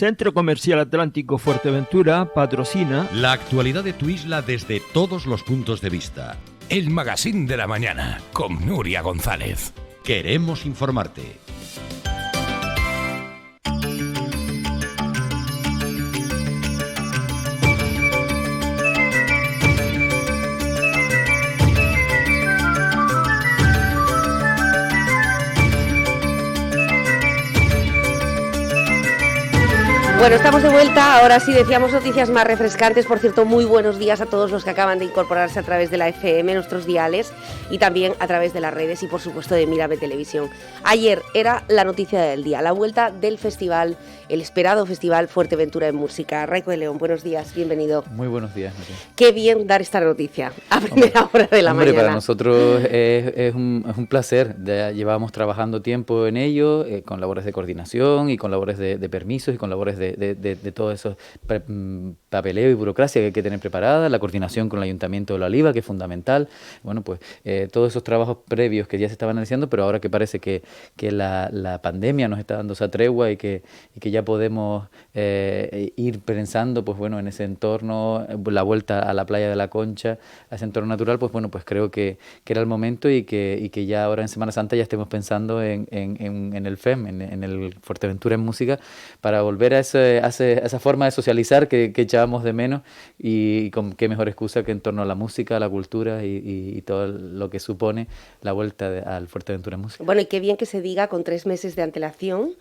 Centro Comercial Atlántico Fuerteventura patrocina la actualidad de tu isla desde todos los puntos de vista. El Magazín de la Mañana con Nuria González. Queremos informarte. Bueno, estamos de vuelta, ahora sí decíamos noticias más refrescantes. Por cierto, muy buenos días a todos los que acaban de incorporarse a través de la FM, nuestros diales, y también a través de las redes y por supuesto de Mírame Televisión. Ayer era la noticia del día, la vuelta del festival, el esperado Festival Fuerteventura en Música. Raico de León, buenos días, bienvenido. Muy buenos días, María. Qué bien dar esta noticia a primera hora de la mañana. Para nosotros es un placer. Ya llevábamos trabajando tiempo en ello, con labores de coordinación y con labores de permisos y con labores de todo eso, papeleo y burocracia que hay que tener preparada, la coordinación con el Ayuntamiento de La Oliva, que es fundamental. Bueno, pues todos esos trabajos previos que ya se estaban haciendo, pero ahora que parece que la pandemia nos está dando esa tregua y que ya podemos ir pensando, pues bueno, en ese entorno, la vuelta a la playa de la Concha, a ese entorno natural, pues bueno, pues creo que era el momento y que ya ahora en Semana Santa ya estemos pensando en el FEM, en el Fuerteventura en Música, para volver a esa forma de socializar que echábamos de menos, y con qué mejor excusa que en torno a la música, a la cultura y todo lo que supone la vuelta al Fuerteventura en Música. Bueno, y qué bien que se diga con 3 meses de antelación,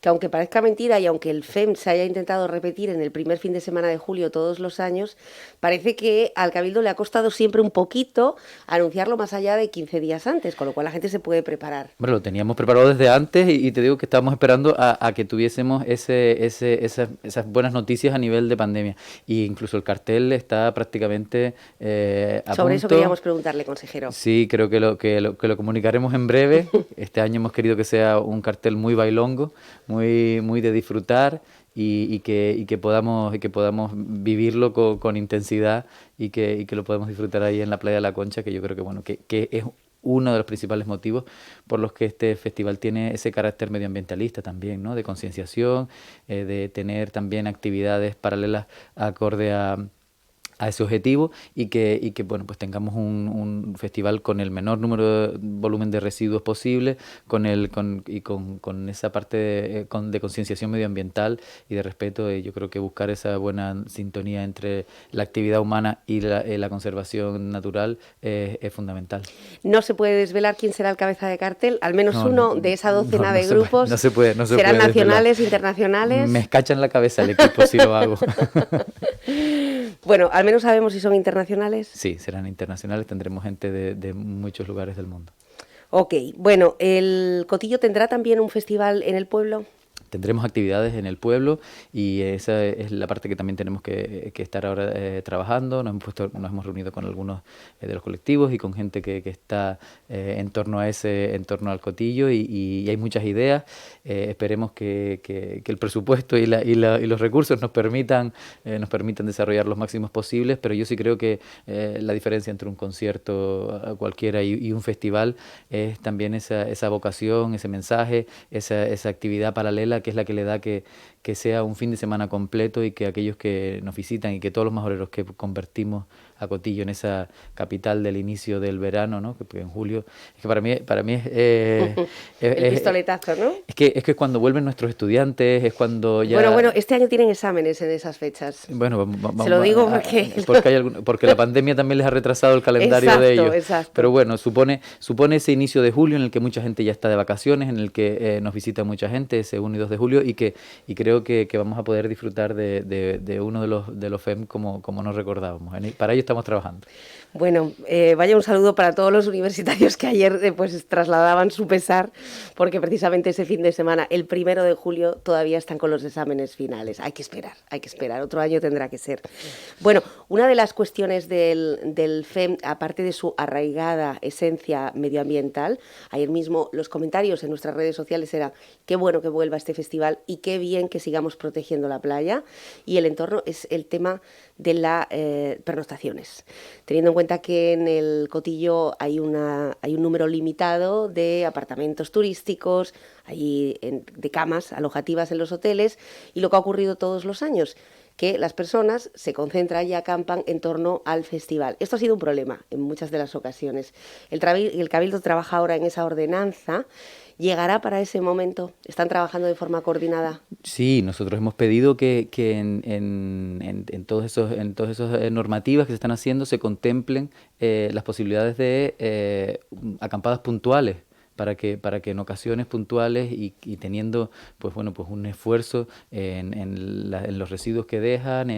que aunque parezca mentira y aunque el FEM se haya intentado repetir en el primer fin de semana de julio todos los años, parece que al Cabildo le ha costado siempre un poquito anunciarlo más allá de 15 días antes, con lo cual la gente se puede preparar. Bueno, lo teníamos preparado desde antes y te digo que estábamos esperando a que tuviésemos esas buenas noticias a nivel de pandemia. Y incluso el cartel está prácticamente a Sobre punto. Eso queríamos preguntarle, consejero. Sí, creo que lo comunicaremos en breve. Este año hemos querido que sea un cartel muy bailongo, muy de disfrutar y que podamos vivirlo con intensidad y que lo podamos disfrutar ahí en la playa de la Concha, que yo creo que bueno que es uno de los principales motivos por los que este festival tiene ese carácter medioambientalista también, ¿no? De concienciación, de tener también actividades paralelas acorde a ese objetivo y que bueno, pues tengamos un festival con el menor volumen de residuos posible, con esa parte de concienciación medioambiental y de respeto. Yo creo que buscar esa buena sintonía entre la actividad humana y la conservación natural es fundamental. No se puede desvelar quién será el cabeza de cartel, al menos uno de esa docena de grupos. No se puede ¿Serán nacionales, desvelar. Internacionales? Me escachan la cabeza el equipo si lo hago. Bueno, al menos sabemos si son internacionales. Sí, serán internacionales, tendremos gente de muchos lugares del mundo. Ok, bueno, ¿el Cotillo tendrá también un festival en el pueblo? Tendremos actividades en el pueblo y esa es la parte que también tenemos que estar ahora trabajando. Nos hemos reunido con algunos de los colectivos y con gente que está en torno al Cotillo y hay muchas ideas. Esperemos que el presupuesto y los recursos nos permitan desarrollar los máximos posibles, pero yo sí creo que la diferencia entre un concierto cualquiera y un festival es también esa vocación, ese mensaje, esa actividad paralela que es la que le da que sea un fin de semana completo y que aquellos que nos visitan y que todos los majoreros que convertimos a Cotillo en esa capital del inicio del verano, ¿no? Que en julio, es que para mí es el pistoletazo, ¿no? Es que cuando vuelven nuestros estudiantes, es cuando ya... Bueno, este año tienen exámenes en esas fechas. Bueno, vamos, se lo digo porque la pandemia también les ha retrasado el calendario de ellos. Exacto. Pero bueno, supone ese inicio de julio en el que mucha gente ya está de vacaciones, en el que nos visita mucha gente, ese 1 y 2 de julio, y creo que vamos a poder disfrutar de uno de los FEM como no recordábamos. Para ello estamos trabajando. Bueno, vaya un saludo para todos los universitarios que ayer pues trasladaban su pesar, porque precisamente ese fin de semana, el 1 de julio, todavía están con los exámenes finales. Hay que esperar, otro año tendrá que ser. Bueno, una de las cuestiones del FEM, aparte de su arraigada esencia medioambiental, ayer mismo los comentarios en nuestras redes sociales era qué bueno que vuelva este festival y qué bien que sigamos protegiendo la playa y el entorno, es el tema de las pernoctaciones. Teniendo en cuenta que en el Cotillo hay un número limitado de apartamentos turísticos, de camas alojativas en los hoteles, y lo que ha ocurrido todos los años, que las personas se concentran y acampan en torno al festival. Esto ha sido un problema en muchas de las ocasiones. El Cabildo trabaja ahora en esa ordenanza. ¿Llegará para ese momento? ¿Están trabajando de forma coordinada? Sí, nosotros hemos pedido que en todas esas normativas que se están haciendo se contemplen las posibilidades de acampadas puntuales, para que en ocasiones puntuales y teniendo pues un esfuerzo en los residuos que dejan,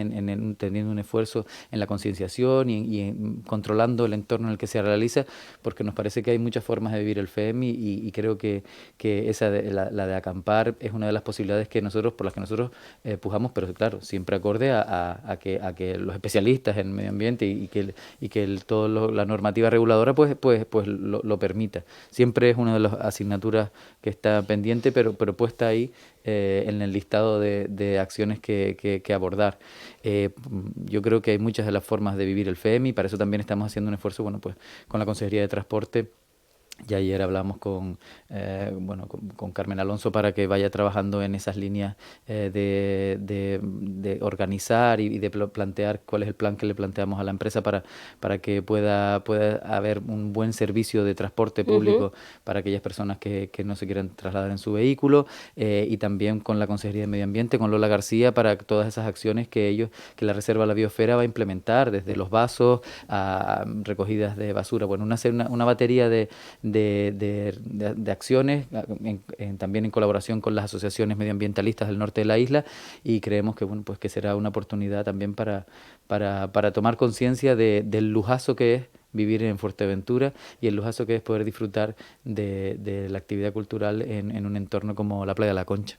teniendo un esfuerzo en la concienciación y en controlando el entorno en el que se realiza, porque nos parece que hay muchas formas de vivir el FEM y creo que esa la de acampar es una de las posibilidades por las que nosotros pujamos, pero claro, siempre acorde a que los especialistas en medio ambiente y que toda la normativa reguladora pues lo permita. Siempre es una de las asignaturas que está pendiente, pero puesta ahí en el listado de acciones que abordar. Yo creo que hay muchas de las formas de vivir el FEM y para eso también estamos haciendo un esfuerzo con la Consejería de Transporte. Y ayer hablamos con Carmen Alonso para que vaya trabajando en esas líneas de organizar y de plantear cuál es el plan que le planteamos a la empresa para que pueda haber un buen servicio de transporte público para aquellas personas que no se quieran trasladar en su vehículo, y también con la Consejería de Medio Ambiente, con Lola García, para todas esas acciones que la Reserva de la Biosfera va a implementar, desde los vasos a recogidas de basura. Bueno, una batería de acciones, también en colaboración con las asociaciones medioambientalistas del norte de la isla, y creemos que será una oportunidad también para tomar conciencia del lujazo que es vivir en Fuerteventura y el lujazo que es poder disfrutar de la actividad cultural en un entorno como la Playa de la Concha.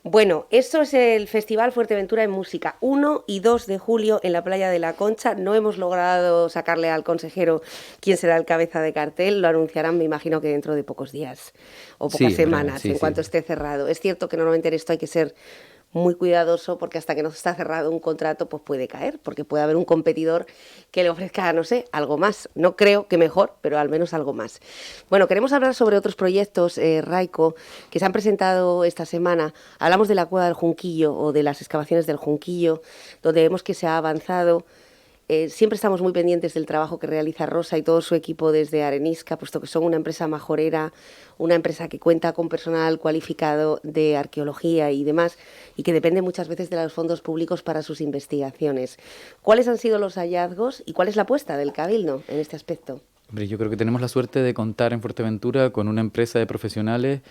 Bueno, esto es el Festival Fuerteventura en Música, 1 y 2 de julio en la Playa de la Concha. No hemos logrado sacarle al consejero quién será el cabeza de cartel, lo anunciarán, me imagino que dentro de pocos días o pocas semanas, en cuanto esté cerrado. Es cierto que normalmente en esto hay que ser muy cuidadoso, porque hasta que no está cerrado un contrato pues puede caer, porque puede haber un competidor que le ofrezca, no sé, algo más. No creo que mejor, pero al menos algo más. Bueno, queremos hablar sobre otros proyectos, Raico, que se han presentado esta semana. Hablamos de la Cueva del Junquillo o de las excavaciones del Junquillo, donde vemos que se ha avanzado. Siempre estamos muy pendientes del trabajo que realiza Rosa y todo su equipo desde Arenisca, puesto que son una empresa majorera, una empresa que cuenta con personal cualificado de arqueología y demás, y que depende muchas veces de los fondos públicos para sus investigaciones. ¿Cuáles han sido los hallazgos y cuál es la apuesta del Cabildo en este aspecto? Hombre, yo creo que tenemos la suerte de contar en Fuerteventura con una empresa de profesionales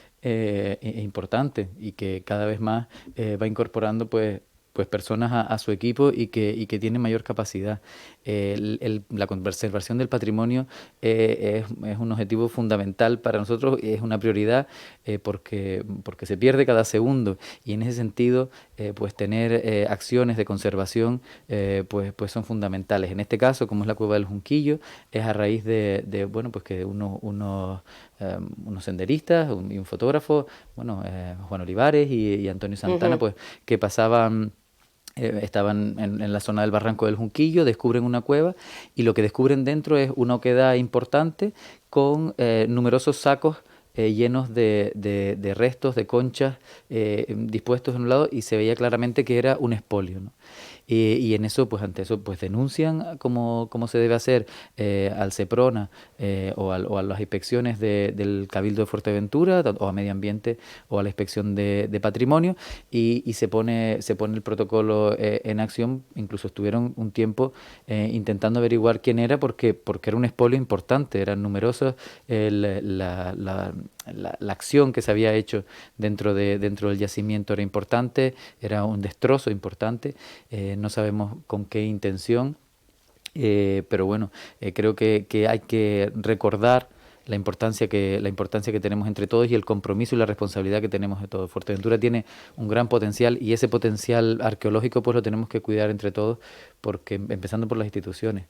importante y que cada vez más va incorporando pues personas a su equipo y que tienen mayor capacidad. La conservación del patrimonio es un objetivo fundamental para nosotros, es una prioridad porque se pierde cada segundo, y en ese sentido pues tener acciones de conservación pues son fundamentales. En este caso, como es la Cueva del Junquillo, es a raíz de que unos senderistas y un fotógrafo, Juan Olivares y Antonio Santana, pues que pasaban estaban en la zona del Barranco del Junquillo, descubren una cueva y lo que descubren dentro es una oquedad importante con numerosos sacos llenos de restos, de conchas dispuestos en un lado, y se veía claramente que era un expolio, ¿no? Y en eso, pues ante eso, pues denuncian cómo se debe hacer al Seprona o a las inspecciones del Cabildo de Fuerteventura, o a Medio Ambiente o a la Inspección de Patrimonio, y se pone el protocolo en acción. Incluso estuvieron un tiempo intentando averiguar quién era, porque era un expolio importante, eran numerosos la acción que se había hecho dentro del yacimiento era importante, era un destrozo importante, no sabemos con qué intención, pero bueno, creo que hay que recordar la importancia que tenemos entre todos y el compromiso y la responsabilidad que tenemos de todos. Fuerteventura tiene un gran potencial, y ese potencial arqueológico pues lo tenemos que cuidar entre todos, porque empezando por las instituciones.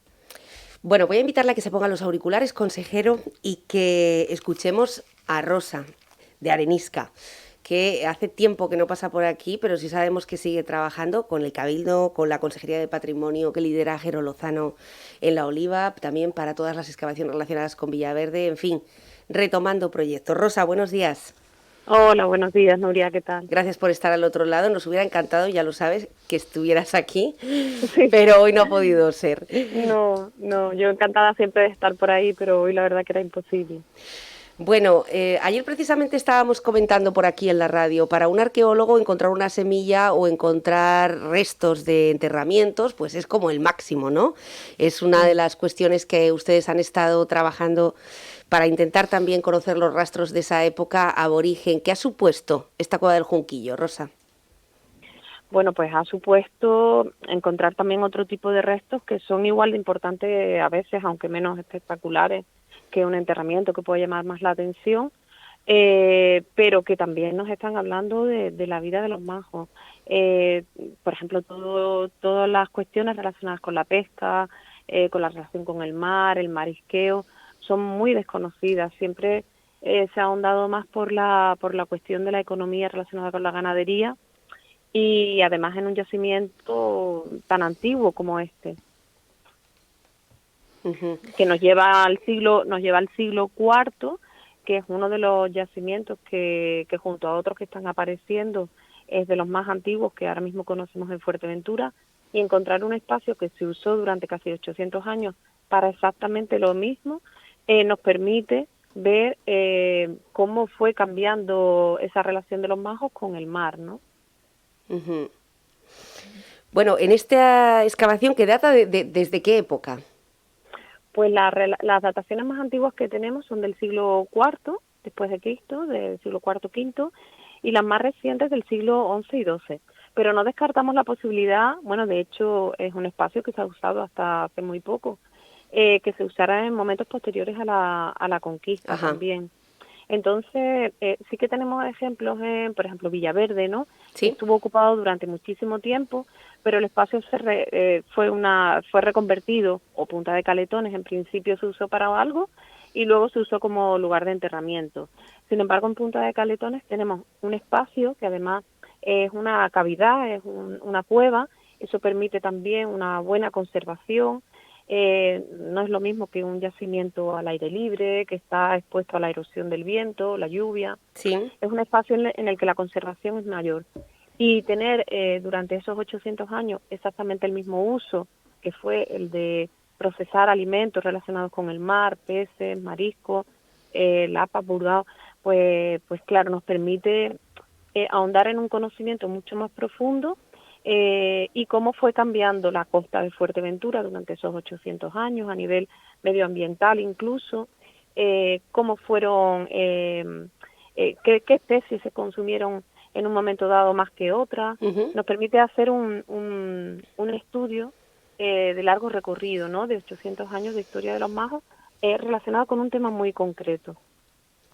Bueno, voy a invitarle a que se pongan los auriculares, consejero, y que escuchemos a Rosa, de Arenisca, que hace tiempo que no pasa por aquí, pero sí sabemos que sigue trabajando con el Cabildo, con la Consejería de Patrimonio que lidera Jero Lozano en La Oliva, también para todas las excavaciones relacionadas con Villaverde, en fin, retomando proyectos. Rosa, buenos días. Hola, buenos días, Nuria, ¿qué tal? Gracias por estar al otro lado. Nos hubiera encantado, ya lo sabes, que estuvieras aquí, sí, pero hoy no ha podido ser. No, yo encantada siempre de estar por ahí, pero hoy la verdad que era imposible. Bueno, ayer precisamente estábamos comentando por aquí en la radio, para un arqueólogo encontrar una semilla o encontrar restos de enterramientos, pues es como el máximo, ¿no? Es una de las cuestiones que ustedes han estado trabajando para intentar también conocer los rastros de esa época aborigen. ¿Qué ha supuesto esta Cueva del Junquillo, Rosa? Bueno, pues ha supuesto encontrar también otro tipo de restos que son igual de importantes a veces, aunque menos espectaculares, que un enterramiento que puede llamar más la atención, pero que también nos están hablando de la vida de los majos. Por ejemplo, todas las cuestiones relacionadas con la pesca, con la relación con el mar, el marisqueo, son muy desconocidas. Siempre se ha ahondado más por la cuestión de la economía relacionada con la ganadería y además en un yacimiento tan antiguo como este. Que nos lleva al siglo IV, que es uno de los yacimientos que junto a otros que están apareciendo es de los más antiguos que ahora mismo conocemos en Fuerteventura, y encontrar un espacio que se usó durante casi 800 años para exactamente lo mismo nos permite ver cómo fue cambiando esa relación de los majos con el mar, ¿no? Bueno, en esta excavación, ¿que data desde qué época? Pues las dataciones más antiguas que tenemos son del siglo IV después de Cristo, del siglo IV, V, y las más recientes del siglo XI y XII. Pero no descartamos la posibilidad, bueno, de hecho es un espacio que se ha usado hasta hace muy poco, que se usara en momentos posteriores a la conquista. Ajá. También. Entonces, sí que tenemos ejemplos en, por ejemplo, Villaverde, ¿no? ¿Sí? Estuvo ocupado durante muchísimo tiempo, pero el espacio fue reconvertido, o Punta de Caletones en principio se usó para algo y luego se usó como lugar de enterramiento. Sin embargo, en Punta de Caletones tenemos un espacio que además es una cavidad, es una cueva, eso permite también una buena conservación. No es lo mismo que un yacimiento al aire libre, que está expuesto a la erosión del viento, la lluvia. Sí. Es un espacio en el que la conservación es mayor. Y tener durante esos 800 años exactamente el mismo uso, que fue el de procesar alimentos relacionados con el mar, peces, mariscos, lapas, burgaos, pues claro, nos permite ahondar en un conocimiento mucho más profundo y cómo fue cambiando la costa de Fuerteventura durante esos 800 años a nivel medioambiental incluso, cómo fueron, qué especies se consumieron en un momento dado más que otras. Nos permite hacer un estudio de largo recorrido, ¿no? De 800 años de historia de los majos relacionado con un tema muy concreto.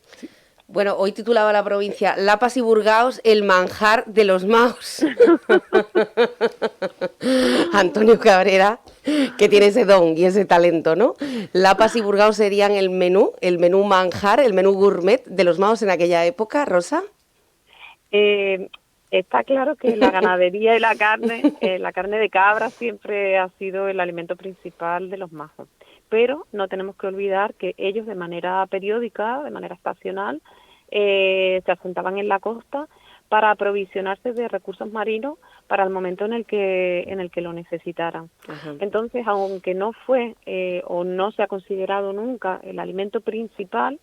Sí. Bueno, hoy titulaba la provincia Lapas y Burgaos, el manjar de los majos. Antonio Cabrera, que tiene ese don y ese talento, ¿no? Lapas y Burgaos serían el menú manjar, el menú gourmet de los majos en aquella época, Rosa. Está claro que la ganadería y la carne de cabra siempre ha sido el alimento principal de los majos. Pero no tenemos que olvidar que ellos de manera periódica, de manera estacional, se asentaban en la costa para aprovisionarse de recursos marinos para el momento en el que lo necesitaran. Ajá. Entonces, aunque no fue o no se ha considerado nunca el alimento principal,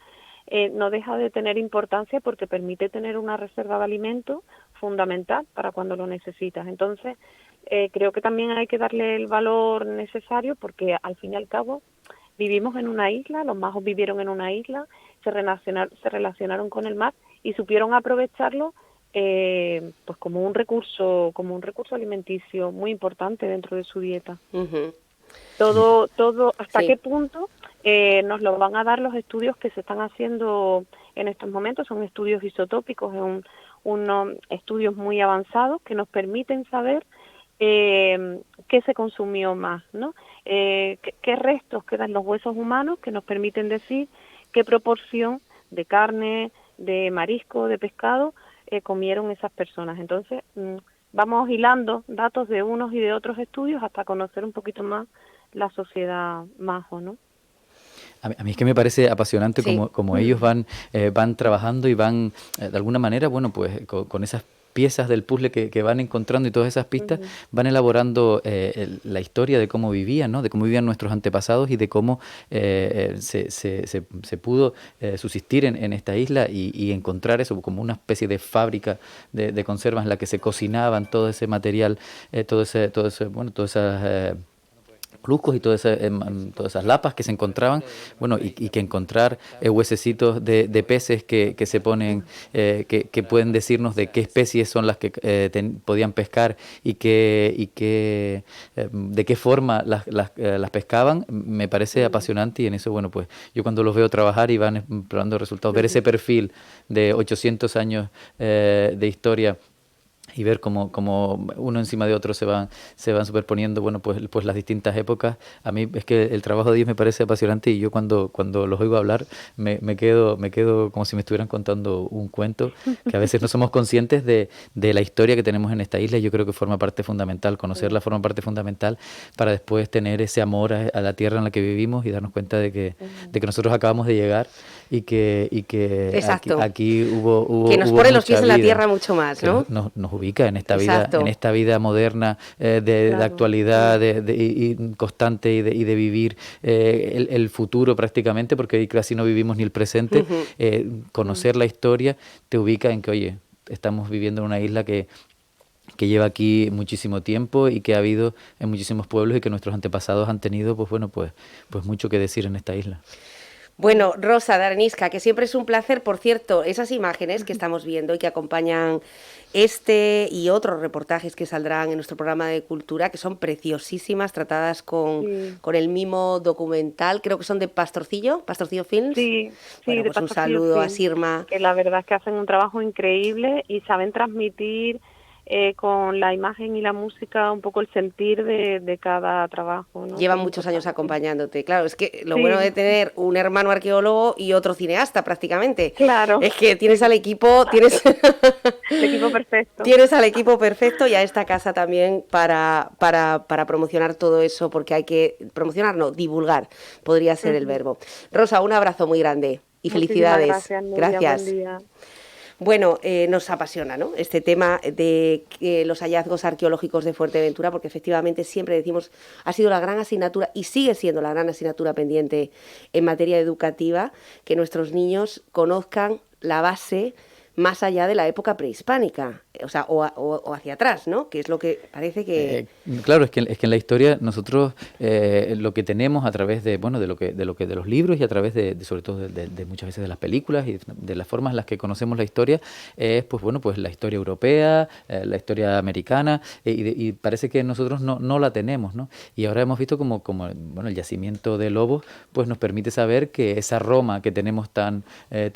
no deja de tener importancia porque permite tener una reserva de alimento fundamental para cuando lo necesitas. Entonces, creo que también hay que darle el valor necesario porque al fin y al cabo vivimos en una isla, los majos vivieron en una isla, se relacionaron con el mar y supieron aprovecharlo pues como un recurso alimenticio muy importante dentro de su dieta. Todo hasta sí. ¿Qué punto nos lo van a dar los estudios que se están haciendo en estos momentos? Son estudios isotópicos, unos estudios muy avanzados que nos permiten saber qué se consumió más, ¿no? Qué restos quedan en los huesos humanos que nos permiten decir qué proporción de carne, de marisco, de pescado que comieron esas personas. Entonces, vamos hilando datos de unos y de otros estudios hasta conocer un poquito más la sociedad majo, ¿no? A mí es que me parece apasionante Sí. como ellos van trabajando y van, de alguna manera, bueno, pues con esas piezas del puzzle que van encontrando y todas esas pistas, van elaborando la historia de cómo vivían, ¿no? De cómo vivían nuestros antepasados y de cómo se pudo subsistir en esta isla y encontrar eso como una especie de fábrica de conservas en la que se cocinaban todo ese material, todas esas cruscos y todas esas lapas que se encontraban, bueno, y que encontrar huesecitos de peces que se ponen, que pueden decirnos de qué especies son las que podían pescar y de qué forma las pescaban, me parece apasionante, y en eso, bueno, pues yo cuando los veo trabajar y van probando resultados, ver ese perfil de 800 años de historia y ver cómo uno encima de otro se van superponiendo, bueno, pues las distintas épocas. A mí es que el trabajo de ellos me parece apasionante, y yo cuando los oigo hablar me quedo como si me estuvieran contando un cuento, que a veces no somos conscientes de la historia que tenemos en esta isla, y yo creo que forma parte fundamental, conocerla forma parte fundamental para después tener ese amor a la tierra en la que vivimos y darnos cuenta de que nosotros acabamos de llegar y que Exacto. aquí hubo que nos hubo pone los mucha pies en la vida, tierra mucho más, que ¿no? nos ubica en esta Exacto. vida moderna de Claro. actualidad y constante y de vivir el futuro prácticamente, porque casi no vivimos ni el presente. Conocer la historia te ubica en que, oye, estamos viviendo en una isla que lleva aquí muchísimo tiempo y que ha habido en muchísimos pueblos, y que nuestros antepasados han tenido, pues mucho que decir en esta isla. Bueno, Rosa de Arenisca, que siempre es un placer. Por cierto, esas imágenes que estamos viendo y que acompañan este y otros reportajes que saldrán en nuestro programa de cultura, que son preciosísimas, tratadas con el mimo documental, creo que son de Pastorcillo Films. Sí, Bueno, de pues un Pastorcillo saludo a Film, Sirma. que la verdad es que hacen un trabajo increíble y saben transmitir con la imagen y la música un poco el sentir de cada trabajo, ¿no? Llevan Es muchos años importante. acompañándote. Claro, es que lo Sí. bueno de tener un hermano arqueólogo y otro cineasta prácticamente. Claro. Es que tienes al equipo, tienes El equipo perfecto. tienes al equipo perfecto, y a esta casa también para promocionar todo eso, porque hay que promocionar, no, divulgar, podría ser el verbo. Rosa, un abrazo muy grande y Muchísimas felicidades. Gracias, Nuria, Gracias. buen día. Bueno, nos apasiona, ¿no?, este tema de los hallazgos arqueológicos de Fuerteventura, porque efectivamente siempre decimos, ha sido la gran asignatura y sigue siendo la gran asignatura pendiente en materia educativa, que nuestros niños conozcan la base más allá de la época prehispánica, o sea, o hacia atrás, ¿no?, que es lo que parece que... Claro, es que en la historia nosotros lo que tenemos a través de los libros, y a través sobre todo de muchas veces de las películas y de las formas en las que conocemos la historia, es pues la historia europea, la historia americana, y parece que nosotros no la tenemos, ¿no? Y ahora hemos visto como el yacimiento de Lobos pues nos permite saber que esa Roma que tenemos tan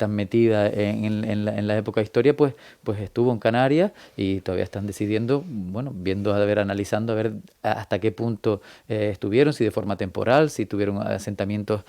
metida en la época de historia, pues estuvo en Canarias, y todavía están decidiendo, analizando a ver hasta qué punto estuvieron, si de forma temporal, si tuvieron asentamientos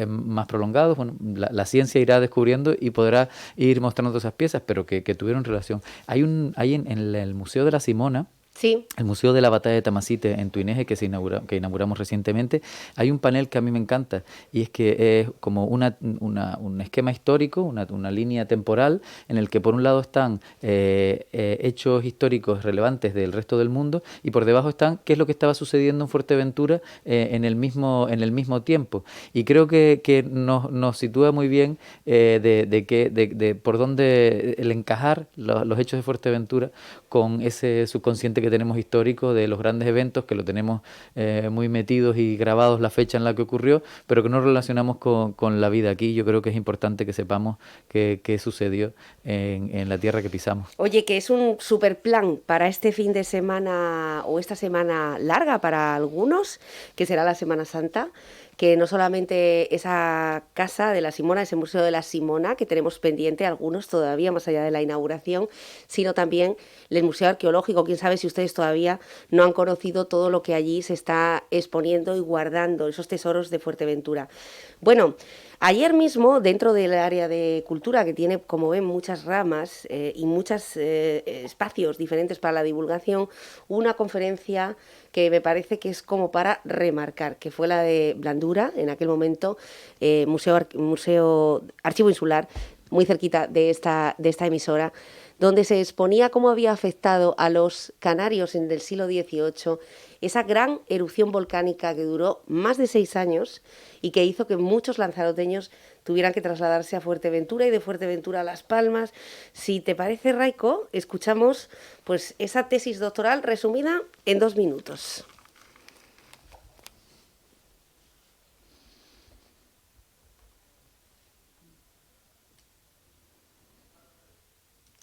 más prolongados. Bueno, la ciencia irá descubriendo y podrá ir mostrando todas esas piezas, pero que tuvieron relación. Hay en el Museo de la Simona, Sí. el Museo de la Batalla de Tamasite en Tuineje, que inauguramos recientemente, hay un panel que a mí me encanta, y es que es como un esquema histórico, una línea temporal, en el que por un lado están hechos históricos relevantes del resto del mundo, y por debajo están qué es lo que estaba sucediendo en Fuerteventura en el mismo tiempo. Y creo que nos sitúa muy bien de por dónde el encajar los hechos de Fuerteventura con ese subconsciente que tenemos histórico de los grandes eventos, que lo tenemos muy metidos y grabados la fecha en la que ocurrió, pero que no relacionamos con la vida aquí. Yo creo que es importante que sepamos qué sucedió en la tierra que pisamos. Oye, que es un super plan para este fin de semana, o esta semana larga para algunos, que será la Semana Santa, que no solamente esa casa de la Simona, ese Museo de la Simona, que tenemos pendiente algunos todavía más allá de la inauguración, sino también el Museo Arqueológico. Quién sabe si ustedes todavía no han conocido todo lo que allí se está exponiendo y guardando, esos tesoros de Fuerteventura. Bueno, Ayer mismo, dentro del área de cultura, que tiene, como ven, muchas ramas y muchos espacios diferentes para la divulgación, hubo una conferencia que me parece que es como para remarcar, que fue la de Blandura, en aquel momento, Museo Archivo Insular, muy cerquita de esta emisora, donde se exponía cómo había afectado a los canarios en el siglo XVIII esa gran erupción volcánica que duró más de 6 años y que hizo que muchos lanzaroteños tuvieran que trasladarse a Fuerteventura y de Fuerteventura a Las Palmas. Si te parece, Raiko, escuchamos pues esa tesis doctoral resumida en 2 minutos.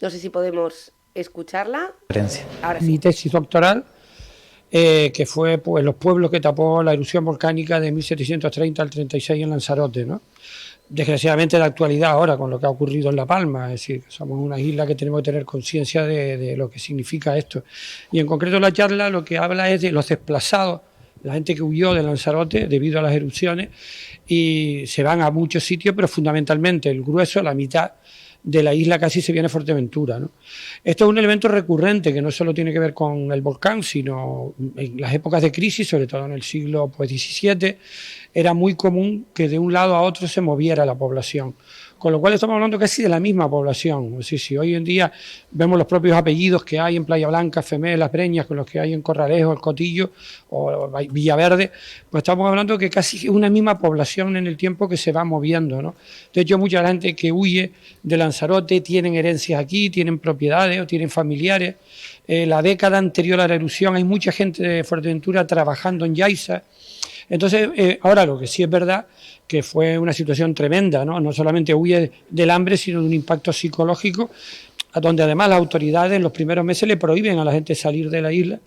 No sé si podemos escucharla. Ahora sí. Mi tesis doctoral, que fue pues los pueblos que tapó la erupción volcánica de 1730 al 36 en Lanzarote, ¿no? Desgraciadamente, la actualidad ahora con lo que ha ocurrido en La Palma, es decir, somos una isla que tenemos que tener conciencia de lo que significa esto. Y en concreto la charla lo que habla es de los desplazados, la gente que huyó de Lanzarote debido a las erupciones y se van a muchos sitios, pero fundamentalmente el grueso, la mitad de la isla casi se viene a Fuerteventura, ¿no? Esto es un elemento recurrente que no solo tiene que ver con el volcán, sino en las épocas de crisis, sobre todo en el siglo XVII, era muy común que de un lado a otro se moviera la población. Con lo cual estamos hablando casi de la misma población. Es decir, si hoy en día vemos los propios apellidos que hay en Playa Blanca, Femé, Las Breñas, con los que hay en Corralejo, El Cotillo o Villaverde, pues estamos hablando que casi es una misma población en el tiempo que se va moviendo, ¿no? De hecho, mucha gente que huye de Lanzarote tienen herencias aquí, tienen propiedades o tienen familiares. La década anterior a la erupción hay mucha gente de Fuerteventura trabajando en Yaiza. Entonces, ahora lo que sí es verdad que fue una situación tremenda, ¿no? No solamente huye del hambre, sino de un impacto psicológico, a donde además las autoridades en los primeros meses le prohíben a la gente salir de la isla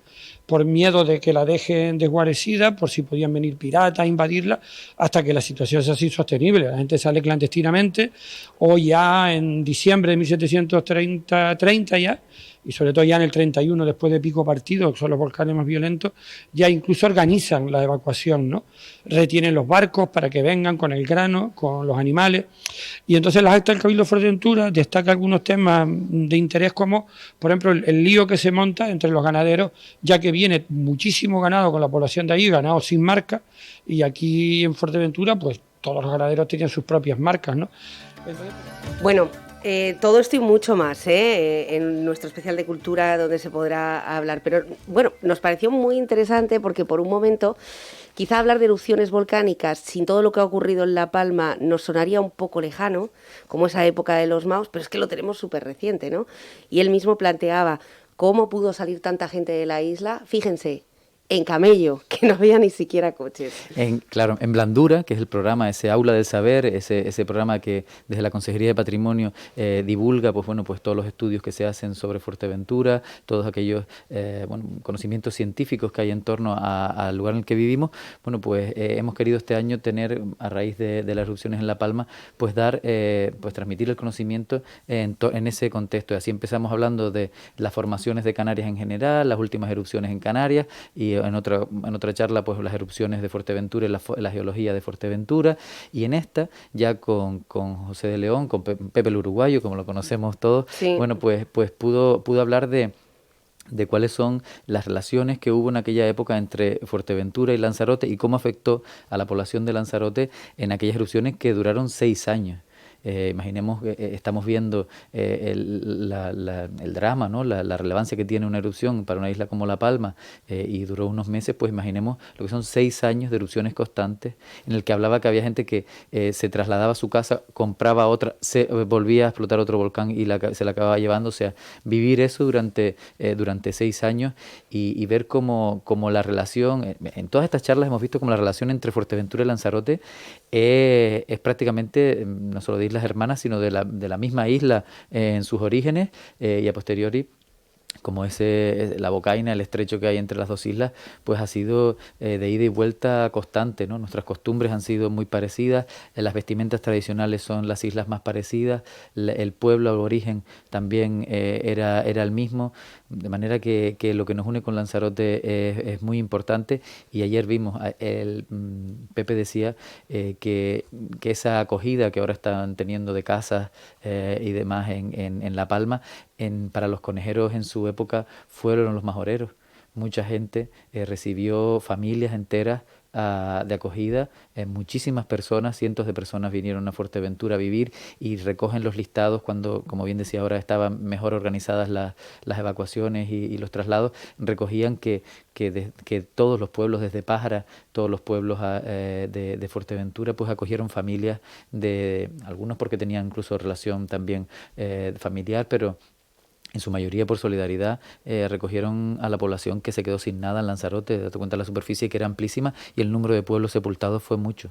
por miedo de que la dejen desguarecida, por si podían venir piratas a invadirla, hasta que la situación sea así sostenible. La gente sale clandestinamente, o ya en diciembre de 1730 ya, y sobre todo ya en el 31, después de Pico Partido, que son los volcanes más violentos, ya incluso organizan la evacuación, ¿no? Retienen los barcos para que vengan con el grano, con los animales, y entonces las actas del Cabildo de Fuerteventura destaca algunos temas de interés como, por ejemplo, el lío que se monta entre los ganaderos, ya que viene muchísimo ganado con la población de ahí, ganado sin marca, y aquí en Fuerteventura, pues todos los ganaderos tienen sus propias marcas, ¿no? Bueno, todo esto y mucho más en nuestro especial de cultura donde se podrá hablar, pero bueno, nos pareció muy interesante porque por un momento quizá hablar de erupciones volcánicas sin todo lo que ha ocurrido en La Palma nos sonaría un poco lejano, como esa época de los Maos, pero es que lo tenemos súper reciente, ¿no? Y él mismo planteaba cómo pudo salir tanta gente de la isla, fíjense, en camello, que no había ni siquiera coches. Claro, en Blandura, que es el programa, ese aula del saber, ese programa que desde la Consejería de Patrimonio divulga, pues bueno, pues todos los estudios que se hacen sobre Fuerteventura, todos aquellos conocimientos científicos que hay en torno al lugar en el que vivimos. Bueno, pues hemos querido este año tener, a raíz de las erupciones en La Palma, pues transmitir el conocimiento en ese contexto. Y así empezamos hablando de las formaciones de Canarias en general, las últimas erupciones en Canarias, y en otra charla pues las erupciones de Fuerteventura y la geología de Fuerteventura, y en esta ya con José de León, con Pepe el Uruguayo, como lo conocemos todos, sí. Bueno, pues pudo hablar de cuáles son las relaciones que hubo en aquella época entre Fuerteventura y Lanzarote y cómo afectó a la población de Lanzarote en aquellas erupciones que duraron 6 años. Imaginemos que estamos viendo el drama, ¿no? La relevancia que tiene una erupción para una isla como La Palma, y duró unos meses. Pues imaginemos lo que son 6 años de erupciones constantes, en el que hablaba que había gente que se trasladaba a su casa, compraba otra, volvía a explotar otro volcán y se la acababa llevando. O sea, vivir eso durante 6 años y ver cómo la relación, en todas estas charlas hemos visto cómo la relación entre Fuerteventura y Lanzarote es prácticamente no solo de islas hermanas, sino de la misma isla en sus orígenes, y a posteriori, como la bocaina, el estrecho que hay entre las dos islas, pues ha sido de ida y vuelta constante, ¿no? Nuestras costumbres han sido muy parecidas, las vestimentas tradicionales son las islas más parecidas, el pueblo, el origen también era el mismo. De manera que lo que nos une con Lanzarote es muy importante, y ayer vimos, Pepe decía que esa acogida que ahora están teniendo de casas y demás en La Palma, para los conejeros en su época fueron los majoreros. Mucha gente recibió familias enteras de acogida, muchísimas personas, cientos de personas vinieron a Fuerteventura a vivir, y recogen los listados cuando, como bien decía ahora, estaban mejor organizadas las evacuaciones y los traslados. Recogían que todos los pueblos, desde Pájara, todos los pueblos de Fuerteventura, pues acogieron familias, algunos porque tenían incluso relación también familiar, pero en su mayoría por solidaridad, recogieron a la población que se quedó sin nada en Lanzarote. Date cuenta, la superficie, que era amplísima, y el número de pueblos sepultados fue mucho.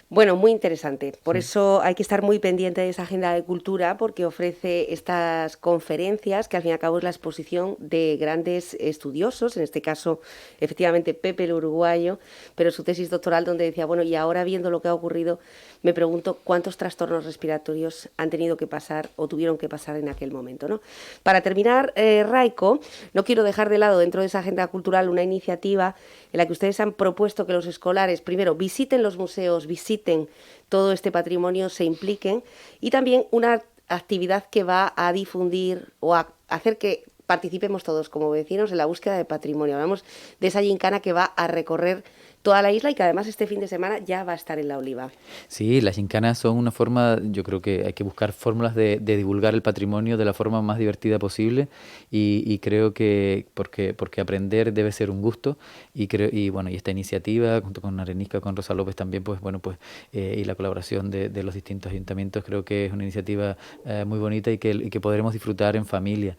Bueno, muy interesante. Por eso hay que estar muy pendiente de esa agenda de cultura, porque ofrece estas conferencias, que al fin y al cabo es la exposición de grandes estudiosos, en este caso, efectivamente, Pepe el uruguayo, pero su tesis doctoral, donde decía, bueno, y ahora viendo lo que ha ocurrido, me pregunto cuántos trastornos respiratorios han tenido que pasar o tuvieron que pasar en aquel momento, ¿no? Para terminar, Raiko, no quiero dejar de lado dentro de esa agenda cultural una iniciativa en la que ustedes han propuesto que los escolares, primero, visiten los museos, visiten todo este patrimonio, se impliquen, y también una actividad que va a difundir o a hacer que participemos todos como vecinos en la búsqueda de patrimonio. Hablamos de esa gincana que va a recorrer toda la isla y que además este fin de semana ya va a estar en La Oliva. Sí, las gincanas son una forma, yo creo que hay que buscar fórmulas de divulgar el patrimonio de la forma más divertida posible, y creo que porque aprender debe ser un gusto, y bueno, y esta iniciativa junto con Arenisca, con Rosa López también, pues bueno, pues y la colaboración de los distintos ayuntamientos, creo que es una iniciativa muy bonita y que podremos disfrutar en familia.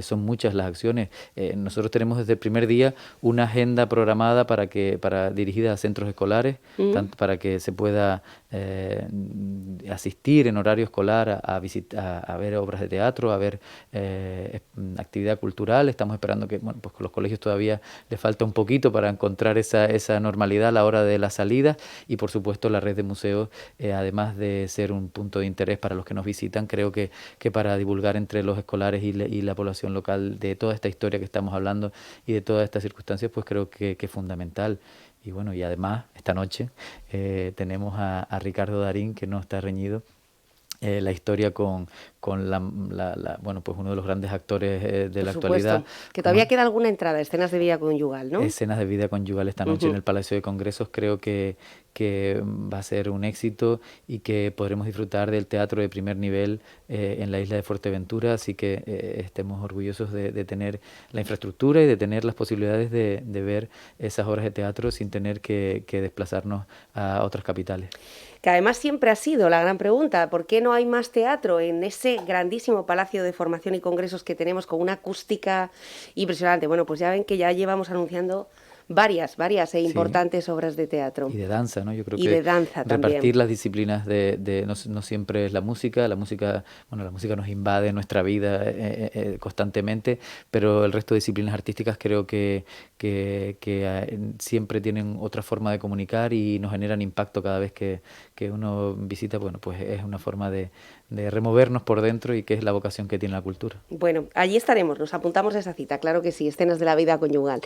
Son muchas las acciones. Nosotros tenemos desde el primer día una agenda programada para dirigida a centros escolares, tanto para que se pueda asistir en horario escolar a ver obras de teatro, a ver actividad cultural. Estamos esperando que, bueno, pues con los colegios todavía les falta un poquito para encontrar esa normalidad a la hora de la salida, y por supuesto la red de museos, además de ser un punto de interés para los que nos visitan, creo que para divulgar entre los escolares y la población local de toda esta historia que estamos hablando y de todas estas circunstancias, pues creo que es fundamental. Y bueno, y además esta noche tenemos a Ricardo Darín, que no está reñido, la historia con bueno, pues uno de los grandes actores de la actualidad. Que todavía queda alguna entrada, escenas de vida conyugal, ¿no? Escenas de vida conyugal esta noche en el Palacio de Congresos. Creo que va a ser un éxito y que podremos disfrutar del teatro de primer nivel en la isla de Fuerteventura, así que estemos orgullosos de tener la infraestructura y de tener las posibilidades de ver esas obras de teatro sin tener que desplazarnos a otras capitales. Que además siempre ha sido la gran pregunta, ¿por qué no hay más teatro en ese grandísimo palacio de formación y congresos que tenemos con una acústica impresionante? Bueno, pues ya ven que ya llevamos anunciando varias e importantes obras de teatro. Y de danza, ¿no? Yo creo y que de danza repartir también. las disciplinas no siempre es la música, bueno, la música nos invade nuestra vida constantemente, pero el resto de disciplinas artísticas creo que siempre tienen otra forma de comunicar y nos generan impacto cada vez que uno visita. Bueno, pues es una forma de removernos por dentro, y que es la vocación que tiene la cultura. Bueno, allí estaremos, nos apuntamos a esa cita, claro que sí, escenas de la vida conyugal.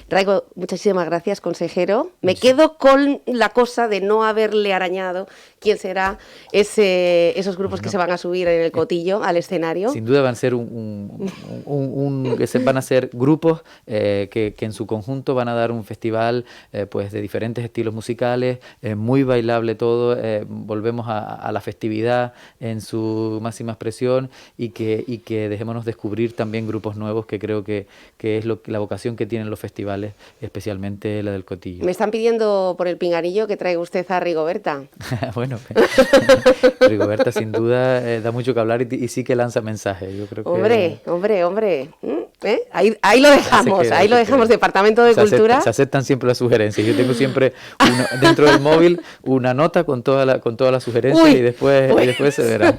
Raiko, muchísimas gracias, consejero. Me quedo con la cosa de no haberle arañado quién será esos grupos que se van a subir en el Cotillo al escenario. Sin duda van a ser van a ser grupos que en su conjunto van a dar un festival pues de diferentes estilos musicales, muy bailable todo. Volvemos a la festividad en su máxima expresión, y que dejémonos descubrir también grupos nuevos, que creo que es la vocación que tienen los festivales, especialmente la del Cotillo. Me están pidiendo por el pinganillo que traiga usted a Rigoberta. Bueno, Rigoberta sin duda da mucho que hablar y sí que lanza mensajes. Yo creo hombre. Ahí lo dejamos, Departamento de Cultura. Se aceptan siempre las sugerencias. Yo tengo siempre dentro del móvil una nota con todas las sugerencias. Y después se verá.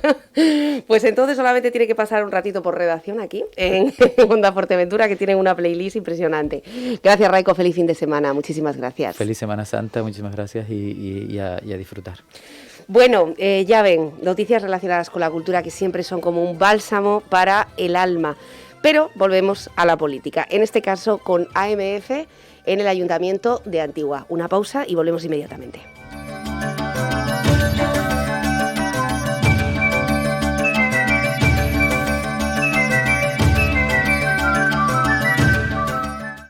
Pues entonces solamente tiene que pasar un ratito por redacción aquí en Onda Fuerteventura, que tienen una playlist impresionante. Gracias, Raiko, feliz fin de semana, muchísimas gracias. Feliz Semana Santa, muchísimas gracias y a disfrutar. Bueno, ya ven, noticias relacionadas con la cultura que siempre son como un bálsamo para el alma. Pero volvemos a la política, en este caso con AMF en el Ayuntamiento de Antigua. Una pausa y volvemos inmediatamente.